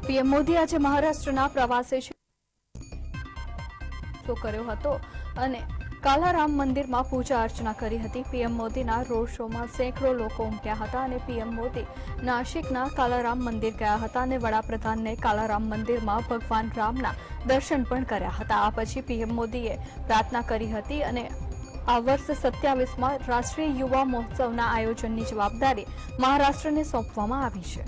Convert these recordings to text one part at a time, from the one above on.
PM Modi આજે મહારાષ્ટ્રના પ્રવાસે કર્યો હતો અને કાલારામ મંદિરમાં પૂજા અર્ચના કરી હતી। પીએમ મોદીના રોડ શોમાં સેંકડો લોકો ઉમટ્યા હતા અને પીએમ મોદી નાસિકના કાલારામ મંદિર ગયા હતા અને વડાપ્રધાનને કાલારામ મંદિરમાં ભગવાન રામના દર્શન પણ કર્યા હતા। આ પછી પીએમ મોદીએ પ્રાર્થના કરી હતી અને આ વર્ષ 27માં રાષ્ટ્રીય યુવા મહોત્સવના આયોજનની જવાબદારી મહારાષ્ટ્રને સોંપવામાં આવી છે।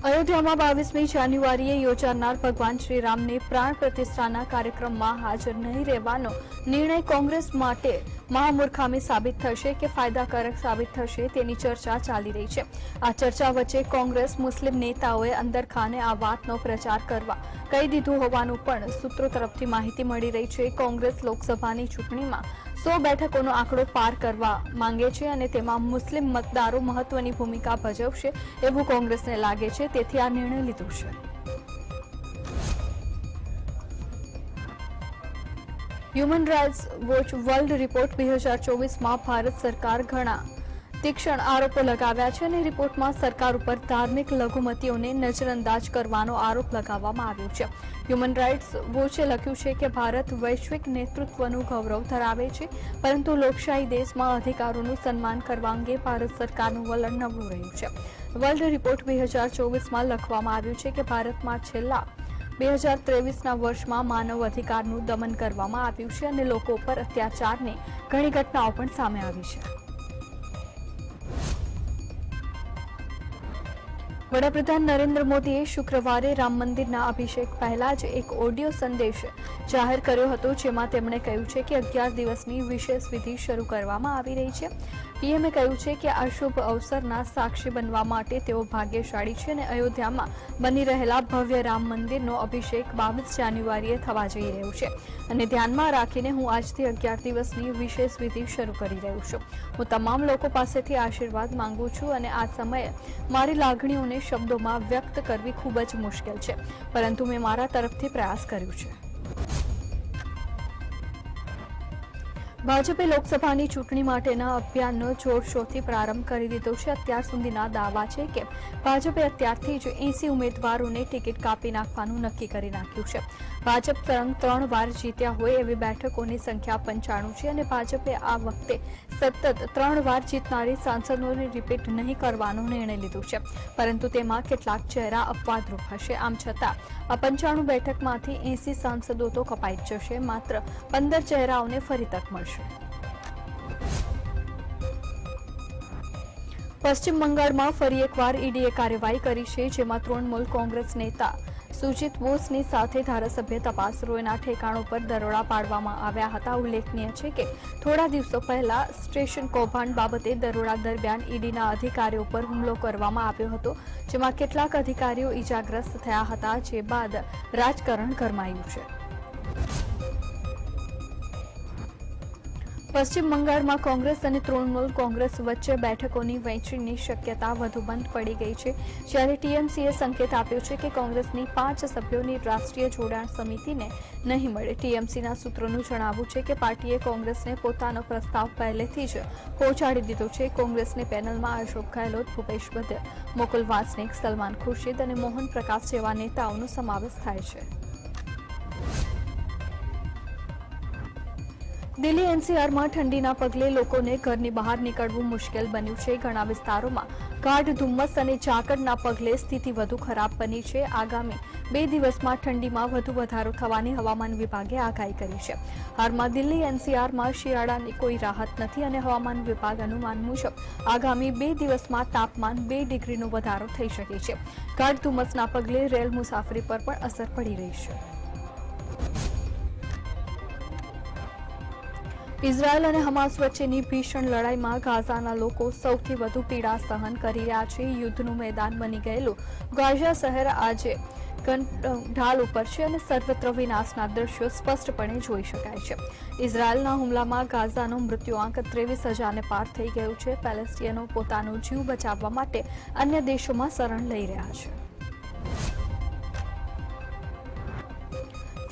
અયોધ્યામાં 22મી જાન્યુઆરીએ યોજાનાર ભગવાન શ્રીરામની પ્રાણ પ્રતિષ્ઠાના કાર્યક્રમમાં હાજર નહીં રહેવાનો નિર્ણય કોંગ્રેસ માટે મહામૂર્ખામી સાબિત થશે કે ફાયદાકારક સાબિત થશે તેની ચર્ચા ચાલી રહી છે। આ ચર્ચા વચ્ચે કોંગ્રેસ મુસ્લિમ નેતાઓએ અંદરખાને આ વાતનો પ્રચાર કરવા કહી દીધું હોવાનું પણ સૂત્રો તરફથી માહિતી મળી રહી છે। કોંગ્રેસ લોકસભાની ચૂંટણીમાં 100 બેઠકોનો આંકડો પાર કરવા માંગે છે અને તેમાં મુસ્લિમ મતદારો મહત્વની ભૂમિકા ભજવશે એવું કોંગ્રેસને લાગે છે, તેથી આ નિર્ણય લીધો છે। Human Rights Watch World Report 2024માં ભારત સરકાર ઘણા તીક્ષ્ણ આરોપો લગાવ્યા છે અને રિપોર્ટમાં સરકાર ઉપર ધાર્મિક લઘુમતીઓને નજરઅંદાજ કરવાનો આરોપ લગાવવામાં આવ્યો છે। હ્યુમન રાઇટ્સ વોચે લખ્યું છે કે ભારત વૈશ્વિક નેતૃત્વનું ગૌરવ ધરાવે છે, પરંતુ લોકશાહી દેશમાં અધિકારોનું સન્માન કરવા અંગે ભારત સરકારનું વલણ નબળું રહ્યું છે। વર્લ્ડ રિપોર્ટ 2024માં લખવામાં આવ્યું છે કે ભારતમાં છેલ્લા 2023ના વર્ષમાં માનવ અધિકારનું દમન કરવામાં આવ્યું છે અને લોકો પર અત્યાચારની ઘણી ઘટનાઓ પણ સામે આવી છે। વડાપ્રધાન નરેન્દ્ર મોદીએ શુક્રવારે રામ મંદિરના અભિષેક પહેલા જ એક ઓડિયો સંદેશ જાહેર કર્યો હતો, જેમાં તેમણે કહ્યું છે કે 11 દિવસની વિશેષ વિધિ શરૂ કરવામાં આવી રહી છે। પીએમએ કહ્યું છે કે આ શુભ અવસરના સાક્ષી બનવા માટે તેઓ ભાગ્યશાળી છે અને અયોધ્યામાં બની રહેલા ભવ્ય રામ મંદિરનો અભિષેક 22 જાન્યુઆરીએ થવા જઈ રહ્યો છે અને ધ્યાનમાં રાખીને હું આજથી 11 દિવસની વિશેષ વિધિ શરૂ કરી રહ્યો છું। હું તમામ લોકો પાસેથી આશીર્વાદ માંગુ છું અને આ સમયે મારી લાગણીઓને શબ્દોમાં વ્યક્ત કરવી ખૂબ જ મુશ્કેલ છે, પરંતુ મેં મારા તરફથી પ્રયાસ કર્યો છે। ભાજપે લોકસભાની ચૂંટણી માટેના અભિયાનનો જોરશોરથી પ્રારંભ કરી દીધો છે। અત્યાર સુધીના દાવા છે કે ભાજપે અત્યારથી જ 80 ઉમેદવારોને ટિકિટ કાપી નાખવાનું નક્કી કરી નાખ્યું છે। ભાજપ 3 વાર જીત્યા હોય એવી બેઠકોની સંખ્યા 95 છે અને ભાજપે આ વખતે સતત 3 વાર જીતનારી સાંસદોને રિપીટ નહીં કરવાનો નિર્ણય લીધો છે, પરંતુ તેમાં કેટલાક ચહેરા અપવાદરૂપ હશે। આમ છતાં આ 95 બેઠકમાંથી 80 સાંસદો તો કપાઈ જ જશે, માત્ર 15 ચહેરાઓને ફરી તક મળશે। પશ્ચિમ બંગાળમાં ફરી એકવાર ઈડીએ કાર્યવાહી કરી છે, જેમાં તૃણમૂલ કોંગ્રેસ નેતા સુજીત બોસની સાથે ધારાસભ્ય તપાસ રોયના ઠેકાણો પર દરોડા પાડવામાં આવ્યા હતા। ઉલ્લેખનીય છે કે થોડા દિવસો પહેલા સ્ટેશન કૌભાંડ બાબતે દરોડા દરમિયાન ઈડીના અધિકારીઓ પર હુમલો કરવામાં આવ્યો હતો, જેમાં કેટલાક અધિકારીઓ ઈજાગ્રસ્ત થયા હતા, જે બાદ રાજકારણ ગરમાયું છે। પશ્ચિમ બંગાળમાં કોંગ્રેસ અને તૃણમૂલ કોંગ્રેસ વચ્ચે બેઠકોની વહેંચણીની શક્યતા વધુ બંધ પડી ગઈ છે, જ્યારે ટીએમસીએ સંકેત આપ્યો છે કે કોંગ્રેસની 5 સભ્યોની રાષ્ટ્રીય જોડાણ સમિતિને નહીં મળે। ટીએમસીના સૂત્રોનું જણાવવું છે કે પાર્ટીએ કોંગ્રેસને પોતાનો પ્રસ્તાવ પહેલેથી જ પહોંચાડી દીધો છે। કોંગ્રેસની પેનલમાં અશોક ગેહલોત, ભૂપેશ બધેલ, મુકુલ વાસનિક, સલમાન ખુરશીદ અને મોહન પ્રકાશ જેવા નેતાઓનો સમાવેશ થાય છે। દિલ્હી એનસીઆરમાં ઠંડીના પગલે લોકોને ઘરની બહાર નીકળવું મુશ્કેલ બન્યું છે। ઘણા વિસ્તારોમાં ગાઢ ધુમ્મસ અને ઝાકળના પગલે સ્થિતિ વધુ ખરાબ બની છે। આગામી 2 દિવસમાં ઠંડીમાં વધુ વધારો થવાની હવામાન વિભાગે આગાહી કરી છે। હાલમાં દિલ્હી એનસીઆરમાં શિયાળાની કોઈ રાહત નથી અને હવામાન વિભાગ અનુમાન મુજબ આગામી 2 દિવસમાં તાપમાન 2 ડિગ્રીનો વધારો થઈ શકે છે। ગાઢ ધુમ્મસના પગલે રેલ મુસાફરી પર પણ અસર પડી રહી છે। ઇઝરાયલ અને હમાસ વચ્ચેની ભીષણ લડાઈમાં ગાઝાના લોકો સૌથી વધુ પીડા સહન કરી રહ્યા છે। યુદ્ધનું મેદાન બની ગયેલું ગાઝા શહેર આજે ઢાલ ઉપર છે અને સર્વત્ર વિનાશના દ્રશ્યો સ્પષ્ટપણે જોઈ શકાય છે। ઇઝરાયલના હુમલામાં ગાઝાનો મૃત્યુઆંક 23,000ને પાર થઈ ગયું છે। પેલેસ્ટિયનો પોતાનો જીવ બચાવવા માટે અન્ય દેશોમાં શરણ લઈ રહ્યા છે।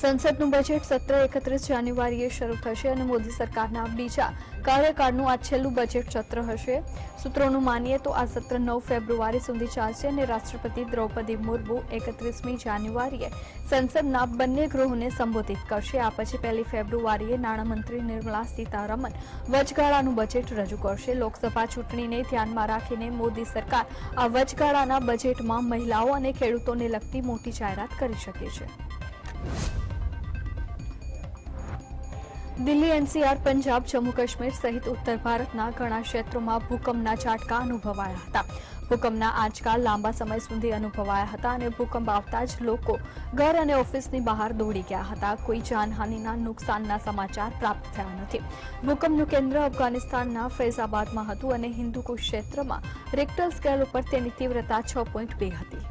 સંસદનું બજેટ સત્ર 31 જાન્યુઆરીએ શરૂ થશે અને મોદી સરકારના બીજા કાર્યકાળનું આ છેલ્લું બજેટ સત્ર હશે। સૂત્રોનું માનીએ તો આ સત્ર 9 ફેબ્રુઆરી સુધી ચાલશે અને રાષ્ટ્રપતિ દ્રૌપદી મુર્મુ 31મી જાન્યુઆરીએ સંસદના બંને ગૃહોને સંબોધિત કરશે। આ પછી 1 ફેબ્રુઆરીએ નાણામંત્રી નિર્મલા સીતારમણ વચગાળાનું બજેટ રજૂ કરશે। લોકસભા ચૂંટણીને ધ્યાનમાં રાખીને મોદી સરકાર આ વચગાળાના બજેટમાં મહિલાઓ અને ખેડૂતોને લગતી મોટી જાહેરાત કરી શકે છે। દિલ્હી, એનસીઆર, પંજાબ, જમ્મુ કાશ્મીર સહિત ઉત્તર ભારતના ઘણા ક્ષેત્રોમાં ભૂકંપના ઝાટકા અનુભવાયા હતા। ભૂકંપના આંચકા લાંબા સમય સુધી અનુભવાયા હતા અને ભૂકંપ આવતા જ લોકો ઘર અને ઓફિસની બહાર દોડી ગયા હતા। કોઈ જાનહાનિના નુકસાનના સમાચાર પ્રાપ્ત થયા નથી। ભૂકંપનું કેન્દ્ર અફઘાનિસ્તાનના ફૈઝાબાદમાં હતું અને હિન્દુકુશ ક્ષેત્રમાં રિક્ટર સ્કેલ ઉપર તેની તીવ્રતા 6.2 હતી।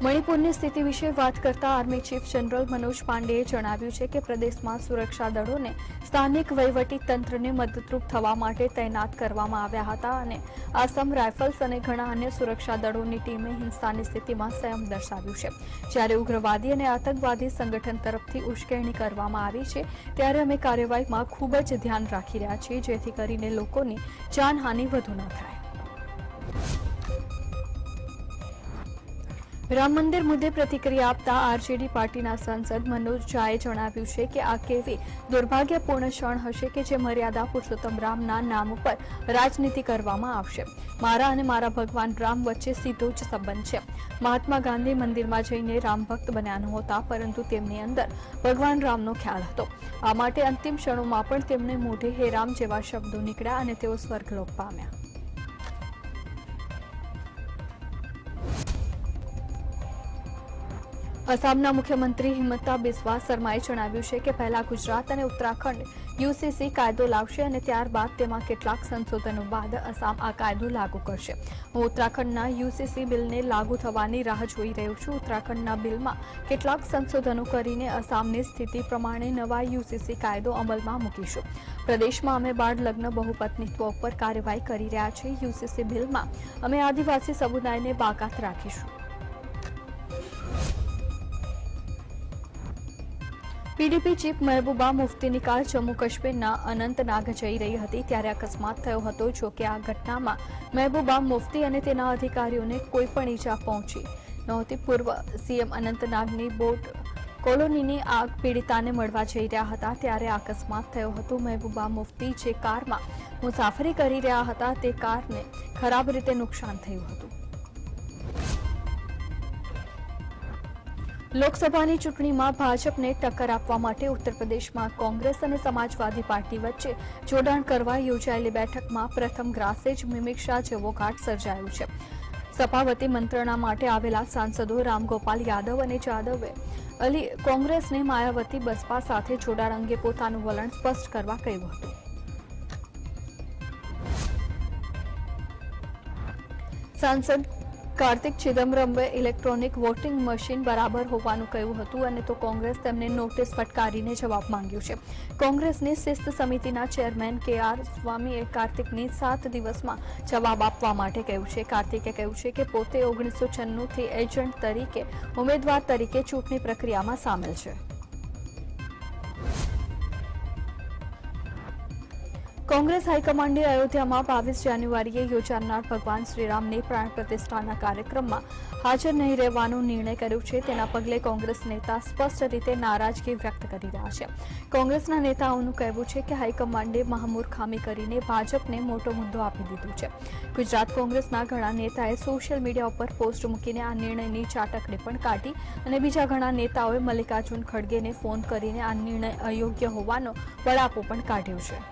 મણિપુરની સ્થિતિ વિશે વાત કરતા આર્મી ચીફ જનરલ મનોજ પાંડેએ જણાવ્યું છે કે પ્રદેશમાં સુરક્ષા દળોને સ્થાનિક વહીવટી તંત્રને મદદરૂપ થવા માટે તૈનાત કરવામાં આવ્યા હતા અને આસામ રાઇફલ્સ અને ઘણા અન્ય સુરક્ષા દળોની ટીમે હિંસાની સ્થિતિમાં સંયમ દર્શાવ્યું છે। જ્યારે ઉગ્રવાદી અને આતંકવાદી સંગઠન તરફથી ઉશ્કેરણી કરવામાં આવી છે ત્યારે અમે કાર્યવાહીમાં ખૂબ જ ધ્યાન રાખી રહ્યા છીએ જેથી કરીને લોકોની જાનહાનિ વધુ ન થાય। રામ મંદિર મુદ્દે પ્રતિક્રિયા આપતા આરજેડી પાર્ટીના સાંસદ મનોજ ઝાએ જણાવ્યું છે કે આ કેવી દુર્ભાગ્યપૂર્ણ ક્ષણ હશે કે જે મર્યાદા પુરુષોત્તમ રામના નામ ઉપર રાજનીતિ કરવામાં આવશે। મારા અને મારા ભગવાન રામ વચ્ચે સીધો જ સંબંધ છે। મહાત્મા ગાંધી મંદિરમાં જઈને રામ ભક્ત બન્યા નહોતા પરંતુ તેમની અંદર ભગવાન રામનો ખ્યાલ હતો। આ માટે અંતિમ ક્ષણોમાં પણ તેમણે મોઢે હે રામ જેવા શબ્દો નીકળ્યા અને તેઓ સ્વર્ગલોક પામ્યા। આસામના મુખ્યમંત્રી હિમંતા બિસ્વા શર્માએ જણાવ્યું છે કે પહેલા ગુજરાત અને ઉત્તરાખંડ યુસીસી કાયદો લાવશે અને ત્યારબાદ તેમાં કેટલાક સંશોધનો બાદ આસામ આ કાયદો લાગુ કરશે। હું ઉત્તરાખંડના યુસીસી બિલને લાગુ થવાની રાહ જોઈ રહ્યો છું। ઉત્તરાખંડના બિલમાં કેટલાક સંશોધનો કરીને આસામની સ્થિતિ પ્રમાણે નવા યુસીસી કાયદો અમલમાં મૂકીશું। પ્રદેશમાં અમે બાળ લગ્ન બહુપત્નીત્વ ઉપર કાર્યવાહી કરી રહ્યા છીએ। યુસીસી બિલમાં અમે આદિવાસી સમુદાયને બાકાત રાખીશું। પીડીપી ચીફ મહેબૂબા મુફ્તીની કાર જમ્મુ કાશ્મીરના અનંતનાગ જઈ રહી હતી ત્યારે અકસ્માત થયો હતો। જો કે આ ઘટનામાં મહેબૂબા મુફ્તી અને તેના અધિકારીઓને કોઈ પણ ઈજા પહોંચી નહોતી। પૂર્વ સીએમ અનંતનાગની બોટ કોલોનીની આગ પીડિતાને મળવા જઈ રહ્યા હતા ત્યારે અકસ્માત થયો હતો। મહેબૂબા મુફ્તી જે કારમાં મુસાફરી કરી રહ્યા હતા તે કારને ખરાબ રીતે નુકસાન થયું હતું। લોકસભાની ચૂંટણીમાં ભાજપને ટક્કર આપવા માટે ઉત્તર પ્રદેશમાં કોંગ્રેસ અને સમાજવાદી પાર્ટી વચ્ચે જોડાણ કરવા યોજાયેલી બેઠકમાં પ્રથમ ગ્રાસે જ મિમિક્સા જેવો ઘાટ સર્જાયો છે। સપા વતી મંત્રણા માટે આવેલા સાંસદો રામગોપાલ યાદવ અને જાદવે અલી કોંગ્રેસને માયાવતી બસપા સાથે જોડાણ અંગે પોતાનું વલણ સ્પષ્ટ કરવા કહ્યું હતું। સાંસદ કાર્તિક ચિદમ્બરમે ઇલેક્ટ્રોનિક વોટિંગ મશીન બરાબર હોવાનું કહ્યું હતું અને તો કોંગ્રેસ તેમને નોટિસ ફટકારીને જવાબ માંગ્યો છે। કોંગ્રેસની શિસ્ત સમિતિના ચેરમેન કે.આર. સ્વામીએ કાર્તિકની 7 દિવસમાં જવાબ આપવા માટે કહ્યું છે। કાર્તિકે કહ્યું છે કે પોતે 1996થી એજન્ટ તરીકે ઉમેદવાર તરીકે ચૂંટણી પ્રક્રિયામાં સામેલ છે। કોંગ્રેસ હાઈકમાન્ડે અયોધ્યામાં 22 જાન્યુઆરીએ યોજાનાર ભગવાન શ્રીરામની પ્રાણ પ્રતિષ્ઠાના કાર્યક્રમમાં હાજર નહીં રહેવાનો નિર્ણય કર્યો છે। તેના પગલે કોંગ્રેસ નેતા સ્પષ્ટ રીતે નારાજગી વ્યક્ત કરી રહ્યા છે। કોંગ્રેસના નેતાઓનું કહેવું છે કે હાઈકમાન્ડે મહામૂર્ખામી કરીને ભાજપને મોટો મુદ્દો આપી દીધો છે। ગુજરાત કોંગ્રેસના ઘણા નેતાએ સોશિયલ મીડિયા ઉપર પોસ્ટ મૂકીને આ નિર્ણયની ચાટકડી પણ કાઢી અને બીજા ઘણા નેતાઓએ મલ્લિકાર્જુન ખડગેને ફોન કરીને આ નિર્ણય અયોગ્ય હોવાનો બળાપો પણ કાઢ્યો છે।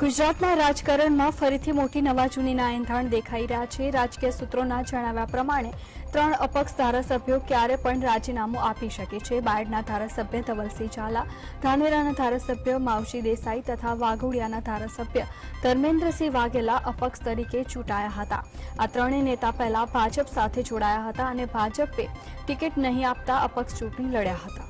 ગુજરાતના રાજકારણમાં ફરીથી મોટી નવાજૂનીના એંધાણ દેખાઈ રહ્યા છે। રાજકીય સૂત્રોના જણાવ્યા પ્રમાણે 3 અપક્ષ ધારાસભ્યો ક્યારે પણ રાજીનામું આપી શકે છે। બાયડના ધારાસભ્ય ધવલસિંહ ઝાલા, ધાનેરાના ધારાસભ્ય માવજી દેસાઈ તથા વાઘોડિયાના ધારાસભ્ય ધર્મેન્દ્રસિંહ વાઘેલા અપક્ષ તરીકે ચૂંટાયા હતા। આ ત્રણેય નેતા પહેલા ભાજપ સાથે જોડાયા હતા અને ભાજપે ટિકિટ નહીં આપતા અપક્ષ ચૂંટણી લડ્યા હતા।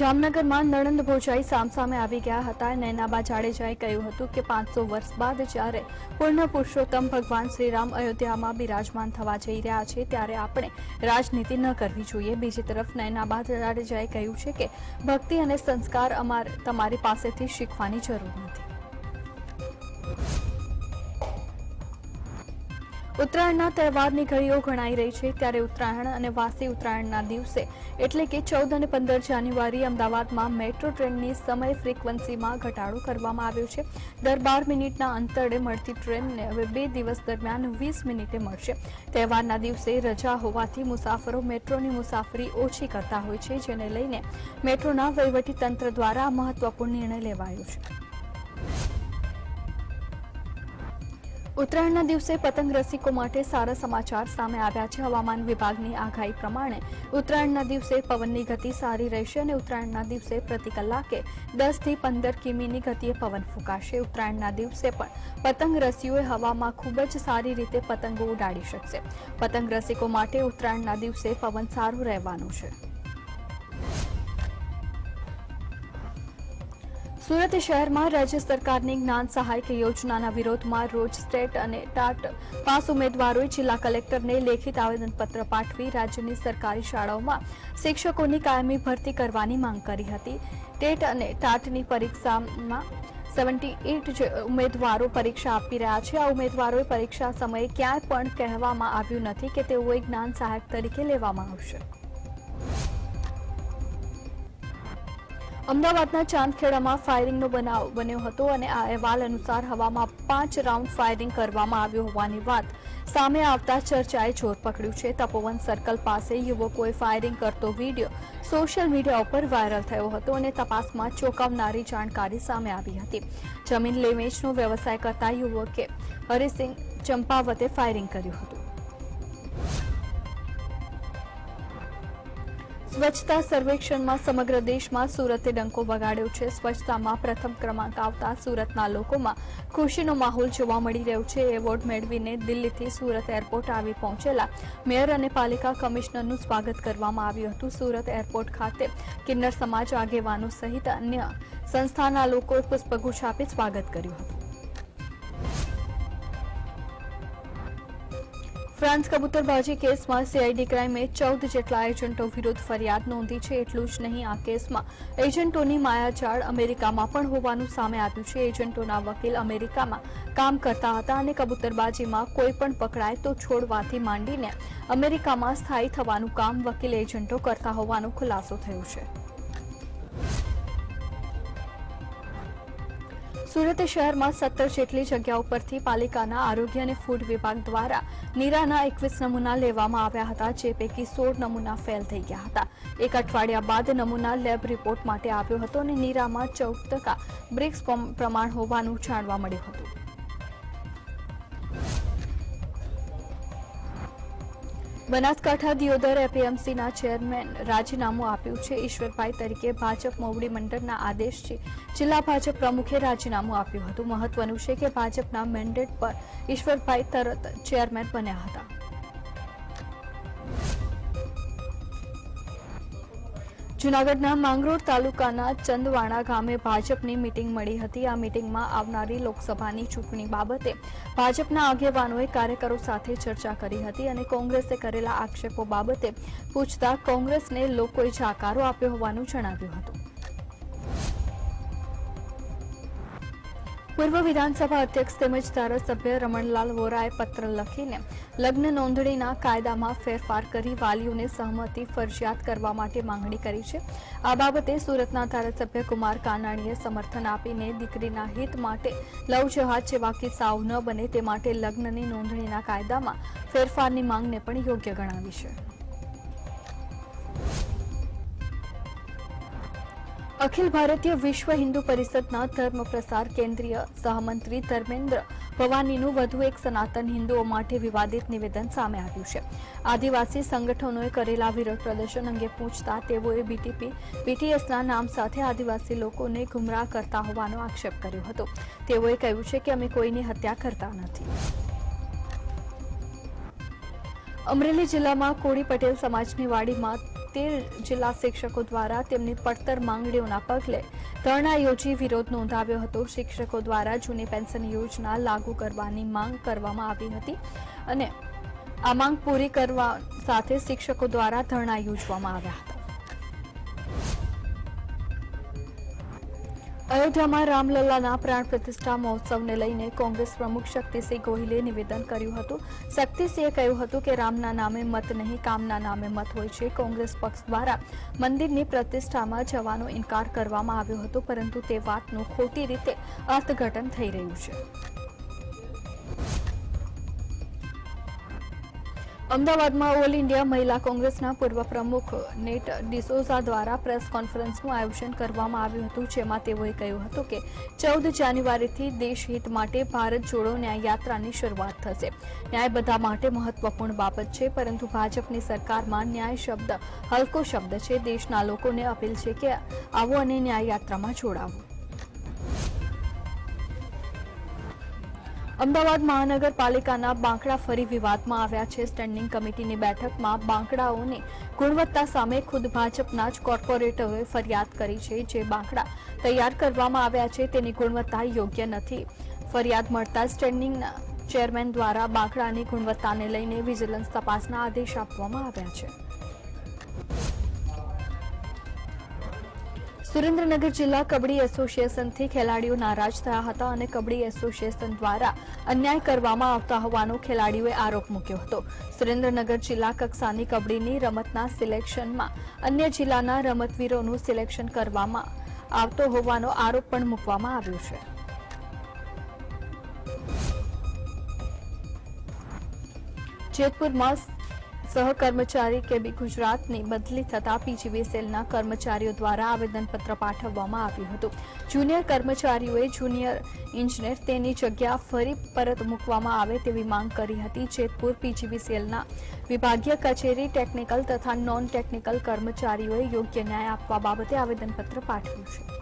જામનગરમાં નણંદ ભોજાઈ સામસામે આવી ગયા હતા। નૈનાબા જાડેજાએ કહ્યું હતું કે 500 વર્ષ બાદ જ્યારે પૂર્ણ પુરુષોત્તમ ભગવાન શ્રીરામ અયોધ્યામાં બિરાજમાન થવા જઈ રહ્યા છે ત્યારે આપણે રાજનીતિ ન કરવી જોઈએ। બીજી તરફ નૈનાબા જાડેજાએ કહ્યું છે કે ભક્તિ અને સંસ્કાર તમારી પાસેથી શીખવાની જરૂર નથી। ઉત્તરાયણના તહેવારની ઘડીઓ ગણાઈ રહી છે ત્યારે ઉત્તરાયણ અને વાસી ઉત્તરાયણના દિવસે એટલે કે 14 અને 15 જાન્યુઆરી અમદાવાદમાં મેટ્રો ટ્રેનની સમય ફ્રીક્વન્સીમાં ઘટાડો કરવામાં આવ્યો છે। દર 12 મિનિટના અંતરે મળતી ટ્રેનને હવે 2 દિવસ દરમિયાન 20 મિનિટે મળશે। તહેવારના દિવસે રજા હોવાથી મુસાફરો મેટ્રોની મુસાફરી ઓછી કરતા હોય છે, જેને લઈને મેટ્રોના વહીવટીતંત્ર દ્વારા મહત્વપૂર્ણ નિર્ણય લેવાયો છે। ઉત્તરાયણના દિવસે પતંગ રસિકો માટે સારા સમાચાર સામે આવ્યા છે। હવામાન વિભાગની આગાહી પ્રમાણે ઉત્તરાયણના દિવસે પવનની ગતિ સારી રહેશે અને ઉત્તરાયણના દિવસે પ્રતિ કલાકે 10 થી 15 કિમીની ગતિએ પવન ફૂંકાશે। ઉત્તરાયણના દિવસે પણ પતંગ રસીઓએ હવામાં ખૂબ જ સારી રીતે પતંગો ઉડાડી શકશે। પતંગ રસિકો માટે ઉત્તરાયણના દિવસે પવન સારું રહેવાનું છે। સુરત શહેરમાં રાજ્ય સરકારની જ્ઞાન સહાયક યોજનાના વિરોધમાં રોજ સ્ટેટ અને ટાટ પાસ ઉમેદવારોએ જિલ્લા કલેક્ટરને લેખિત આવેદનપત્ર પાઠવી રાજ્યની સરકારી શાળાઓમાં શિક્ષકોની કાયમી ભરતી કરવાની માંગ કરી હતી। ટેટ અને ટાટની પરીક્ષામાં 78 ઉમેદવારો પરીક્ષા આપી રહ્યા છે। આ ઉમેદવારોએ પરીક્ષા સમયે ક્યાંય પણ કહેવામાં આવ્યું નથી કે તેઓએ જ્ઞાન સહાયક તરીકે લેવામાં આવશે। અમદાવાદના ચાંદખેડામાં ફાયરિંગનો બનાવ બન્યો હતો અને આ અહેવાલ અનુસાર હવામાં 5 રાઉન્ડ ફાયરિંગ કરવામાં આવ્યું હોવાની વાત સામે આવતા ચર્ચાએ જોર પકડ્યું છે। તપોવન સર્કલ પાસે યુવકોએ ફાયરિંગ કરતો વિડીયો સોશિયલ મીડિયા ઉપર વાયરલ થયો હતો અને તપાસમાં ચોંકાવનારી જાણકારી સામે આવી હતી। જમીન લે-વેચનો વ્યવસાય કરતા યુવકે હરિસિંહ ચંપાવતે ફાયરિંગ કર્યું હતું। સ્વચ્છતા સર્વેક્ષણમાં સમગ્ર દેશમાં સુરતે ડંકો વગાડ્યો છે। સ્વચ્છતામાં પ્રથમ ક્રમાંક આવતા સુરતના લોકોમાં ખુશીનો માહોલ જોવા મળી રહ્યો છે। એવોર્ડ મેળવીને દિલ્હીથી સુરત એરપોર્ટ આવી પહોંચેલા મેયર અને પાલિકા કમિશનરનું સ્વાગત કરવામાં આવ્યું હતું। સુરત એરપોર્ટ ખાતે કિન્નર સમાજ આગેવાનો સહિત અન્ય સંસ્થાના લોકોએ પુષ્પગુચ્છ આપી સ્વાગત કર્યું હતું। ફ્રાન્સ કબૂતરબાજી કેસમાં સીઆઈડી ક્રાઇમે 14 જેટલા એજન્ટો વિરુદ્ધ ફરિયાદ નોંધી છે। એટલું જ નહીં, આ કેસમાં એજન્ટોની માયાજાળ અમેરિકામાં પણ હોવાનું સામે આવ્યું છે। એજન્ટોના વકીલ અમેરિકામાં કામ કરતા હતા અને કબૂતરબાજીમાં કોઈ પણ પકડાય તો છોડવાથી માંડીને અમેરિકામાં સ્થાયી થવાનું કામ વકીલ એજન્ટો કરતા હોવાનો ખુલાસો થયો છે। સુરત શહેરમાં 17 જેટલી જગ્યાઓ પરથી પાલિકાના આરોગ્ય અને ફૂડ વિભાગ દ્વારા નીરાના 21 નમૂના લેવામાં આવ્યા હતા, જે પૈકી 16 નમૂના ફેલ થઈ ગયા હતા। એક અઠવાડિયા બાદ નમૂના લેબ રિપોર્ટ માટે આવ્યો હતો અને નીરામાં 14% બ્રિક્સ પ્રમાણ હોવાનું જાણવા મળ્યું હતું। બનાસકાંઠા દિયોદર એપીએમસીના ચેરમેન રાજીનામું આપ્યું છે। ઈશ્વરભાઈ તરીકે ભાજપ મોવડી મંડળના આદેશથી જિલ્લા ભાજપ પ્રમુખે રાજીનામું આપ્યું હતું। મહત્વનું છે કે ભાજપના મેન્ડેટ પર ઈશ્વરભાઈ તરત ચેરમેન બન્યા હતા। જૂનાગઢના માંગરોળ તાલુકાના ચંદવાણા ગામે ભાજપની મીટિંગ મળી હતી। આ મીટિંગમાં આવનારી લોકસભાની ચૂંટણી બાબતે ભાજપના આગેવાનોએ કાર્યકરો સાથે ચર્ચા કરી હતી અને કોંગ્રેસે કરેલા આક્ષેપો બાબતે પૂછતા કોંગ્રેસને લોકોએ જાકારો આપ્યો હોવાનું જણાવ્યું હતું। પૂર્વ વિધાનસભા અધ્યક્ષ તેમજ ધારાસભ્ય રમણલાલ વોરાએ પત્ર લખીને લગ્ન નોંધણીના કાયદામાં ફેરફાર કરી વાલીઓને સહમતિ ફરજિયાત કરવા માટે માંગણી કરી છે। આ બાબતે સુરતના ધારાસભ્ય કુમાર કાનાણીએ સમર્થન આપીને દીકરીના હિત માટે લવ જહાજ જેવા કિસ્સાઓ ન બને તે માટે લગ્નની નોંધણીના કાયદામાં ફેરફારની માંગને પણ યોગ્ય ગણાવી છે। अखिल भारतीय विश्व हिंदू परिषदના ધર્મ પ્રસાર કેન્દ્રીય સહમંત્રી ધર્મેન્દ્ર ભવાનીનું વધુ એક સનાતન હિન્દુઓ માટે વિવાદિત નિવેદન સામે આવ્યું છે। આદિવાસી સંગઠનોએ કરેલા વિરોધ પ્રદર્શન અંગે પૂછતા તેઓએ બીટીએસના નામ સાથે આદિવાસી લોકોને ગુમરાહ કરતા હોવાનો આક્ષેપ કર્યો હતો। તેઓએ કહ્યું છે કે અમે કોઈની હત્યા કરતા નથી। અમરેલી જિલ્લામાં કોળી પટેલ સમાજની વાડીમાં 13 જિલ્લા શિક્ષકો દ્વારા તેમની પડતર માંગણીઓના પગલે ધરણા યોજી વિરોધ નોંધાવ્યો હતો। શિક્ષકો દ્વારા જૂની પેન્શન યોજના લાગુ કરવાની માંગ કરવામાં આવી હતી અને આ માંગ પૂરી કરવા સાથે શિક્ષકો દ્વારા ધરણા યોજવામાં આવ્યા હતા। અયોધ્યામાં રામલલ્લાના પ્રાણ પ્રતિષ્ઠા મહોત્સવને લઈને કોંગ્રેસ પ્રમુખ શક્તિસિંહ ગોહિલે નિવેદન કર્યું હતું। શક્તિસિંહે કહ્યું હતું કે રામના નામે મત નહીં, કામના નામે મત હોય છે। કોંગ્રેસ પક્ષ દ્વારા મંદિરની પ્રતિષ્ઠામાં જવાનો ઇનકાર કરવામાં આવ્યો હતો, પરંતુ તે વાતનું ખોટી રીતે અર્થઘટન થઈ રહ્યું છે। અમદાવાદમાં ઓલ ઇન્ડિયા મહિલા કોંગ્રેસના પૂર્વ પ્રમુખ નેટ ડિસોઝા દ્વારા પ્રેસ કોન્ફરન્સનું આયોજન કરવામાં આવ્યું હતું, જેમાં તેઓએ કહ્યું હતું કે 14 જાન્યુઆરીથી દેશહિત માટે ભારત જોડો ન્યાય યાત્રાની શરૂઆત થશે। ન્યાય બધા માટે મહત્વપૂર્ણ બાબત છે, પરંતુ ભાજપની સરકારમાં ન્યાય શબ્દ હલકો શબ્દ છે। દેશના લોકોને અપીલ છે કે આવો અને ન્યાય યાત્રામાં જોડાવો। અમદાવાદ મહાનગરપાલિકાના બાંકડા ફરી વિવાદમાં આવ્યા છે। સ્ટેન્ડિંગ કમિટીની બેઠકમાં બાંકડાઓની ગુણવત્તા સામે ખુદ ભાજપના જ કોર્પોરેટરોએ ફરિયાદ કરી છે। જે બાંકડા તૈયાર કરવામાં આવ્યા છે તેની ગુણવત્તા યોગ્ય નથી। ફરિયાદ મળતા સ્ટેન્ડિંગના ચેરમેન દ્વારા બાંકડાની ગુણવત્તાને લઈને વિજિલન્સ તપાસના આદેશ આપવામાં આવ્યા છે। સુરેન્દ્રનગર જિલ્લા કબડ્ડી એસોસિએશનથી ખેલાડીઓ નારાજ થયા હતા અને કબડ્ડી એસોસિએશન દ્વારા અન્યાય કરવામાં આવતા હોવાનો ખેલાડીઓએ આરોપ મૂક્યો હતો। સુરેન્દ્રનગર જિલ્લા કક્ષાની કબડ્ડીની રમતના સિલેક્શનમાં અન્ય જિલ્લાના રમતવીરોનું સિલેક્શન કરવામાં આવતો હોવાનો આરોપ પણ મૂકવામાં આવ્યો છે। જેતપુરમાં સહકર્મચારી કેબી ગુજરાતની બદલી થતા પીજીવીસીએલના કર્મચારીઓ દ્વારા આવેદનપત્ર પાઠવવામાં આવ્યું હતું। જુનિયર કર્મચારીઓએ જુનિયર ઇજનેર તેની જગ્યા ફરી પરત મૂકવામાં આવે તેવી માંગ કરી હતી। જેતપુર પીજીવીસીએલના વિભાગીય કચેરી ટેકનિકલ તથા નોન ટેકનિકલ કર્મચારીઓએ યોગ્ય ન્યાય આપવા બાબતે આવેદનપત્ર પાઠવ્યું છે।